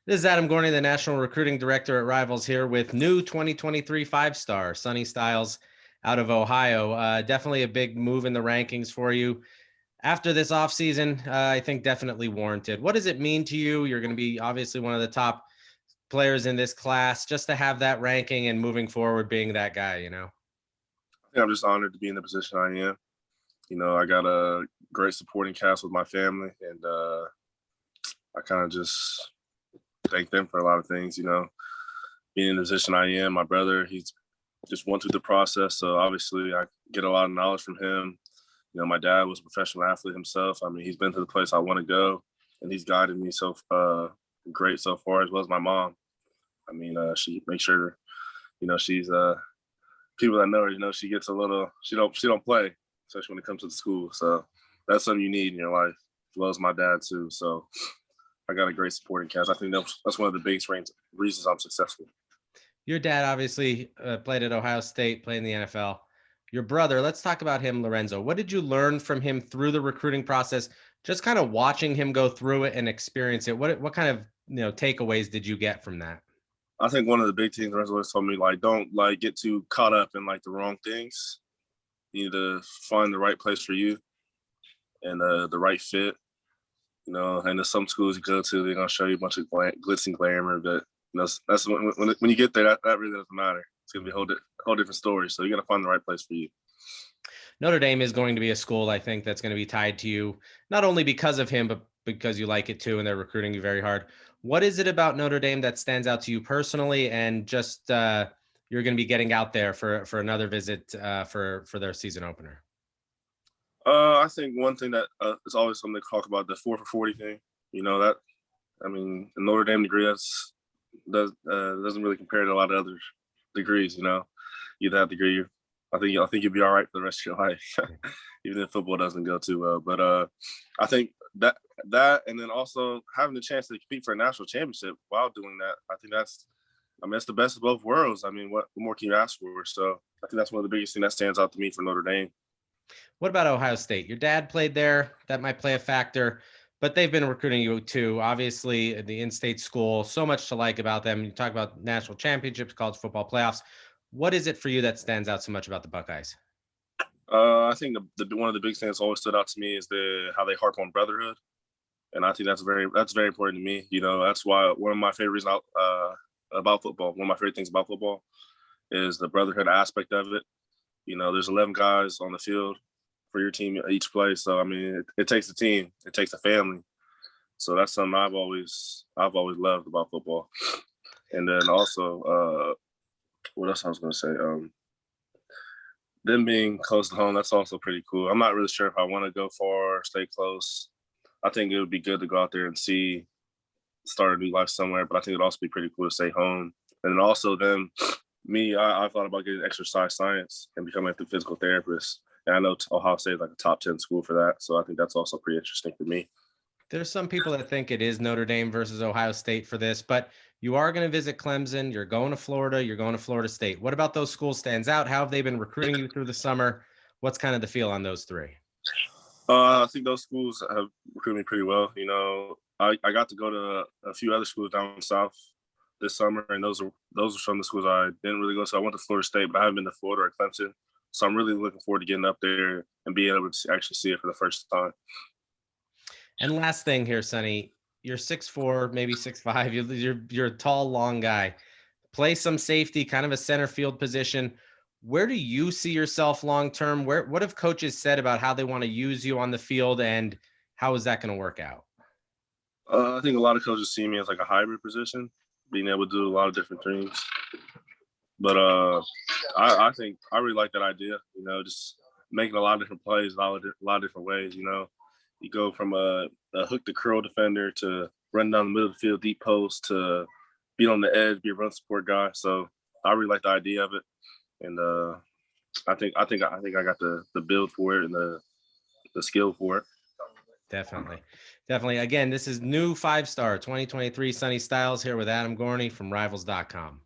This is Adam Gorney, the National Recruiting Director at Rivals, here with new 2023 five-star Sonny Styles out of Ohio. Definitely a big move in the rankings for you. After this offseason, I think definitely warranted. What does it mean to you? You're going to be obviously one of the top players in this class, just to have that ranking and moving forward being that guy, you know? I think I'm just honored to be in the position I am. I got a great supporting cast with my family, and I kind of just thank them for a lot of things. Being in the position I am, my brother, he's just went through the process, so obviously I get a lot of knowledge from him. My dad was a professional athlete himself. I mean, he's been to the place I want to go, and he's guided me so great so far, as well as my mom. I mean, she makes sure, she's people that know her, she gets a little, she don't play, especially when it comes to the school. So that's something you need in your life, as well as my dad too. So I got a great supporting cast. I think that's one of the biggest reasons I'm successful. Your dad obviously played at Ohio State, played in the NFL. Your brother, let's talk about him, Lorenzo. What did you learn from him through the recruiting process? Just kind of watching him go through it and experience it. What kind of takeaways did you get from that? I think one of the big things Lorenzo always told me, don't get too caught up in the wrong things. You need to find the right place for you and the right fit. And there's some schools you go to, they're gonna show you a bunch of glitz and glamour, but that's when you get there, that really doesn't matter. It's gonna be a whole different story. So you got to find the right place for you. Notre Dame is going to be a school, I think, that's going to be tied to you, not only because of him, but because you like it too, and they're recruiting you very hard. What is it about Notre Dame that stands out to you personally, and just you're going to be getting out there for another visit for their season opener? I think one thing that is always something to talk about, the 4 for 40 thing. The Notre Dame degree doesn't really compare to a lot of other degrees. You that degree, I think you'll be all right for the rest of your life, even if football doesn't go too well. But I think that and then also having the chance to compete for a national championship while doing that, I think that's the best of both worlds. I mean, what more can you ask for? So I think that's one of the biggest things that stands out to me for Notre Dame. What about Ohio State? Your dad played there. That might play a factor, but they've been recruiting you too. Obviously, the in-state school, so much to like about them. You talk about national championships, college football playoffs. What is it for you that stands out so much about the Buckeyes? I think one of the big things that always stood out to me is how they harp on brotherhood, and I think that's very important to me. That's why one of my favorite reasons about football, one of my favorite things about football, is the brotherhood aspect of it. There's 11 guys on the field for your team each play, so I mean, it takes a team, it takes a family. So that's something I've always loved about football. And then also, what else I was going to say? Them being close to home, that's also pretty cool. I'm not really sure if I want to go far or stay close. I think it would be good to go out there and start a new life somewhere, but I think it'd also be pretty cool to stay home. And then also I thought about getting exercise science and becoming a physical therapist. And I know Ohio State is like a top 10 school for that. So I think that's also pretty interesting for me. There's some people that think it is Notre Dame versus Ohio State for this, but you are going to visit Clemson. You're going to Florida. You're going to Florida State. What about those schools stands out? How have they been recruiting you through the summer? What's kind of the feel on those three? I think those schools have recruited me pretty well. I got to go to a few other schools down south this summer, and those are some of the schools I didn't really go to. So I went to Florida State, but I haven't been to Florida or Clemson. So I'm really looking forward to getting up there and being able to actually see it for the first time. And last thing here, Sonny, you're 6'4", maybe 6'5". You're a tall, long guy. Play some safety, kind of a center field position. Where do you see yourself long term? What have coaches said about how they want to use you on the field, and how is that going to work out? I think a lot of coaches see me as like a hybrid position, being able to do a lot of different things. But I think I really like that idea. Just making a lot of different plays, a lot of different ways. You go from a hook to curl defender to run down the middle of the field, deep post, to be on the edge, be a run support guy. So I really like the idea of it, and I think I got the build for it and the skill for it. Definitely. Again, this is new 5-star 2023 Sonny Styles here with Adam Gorney from Rivals.com.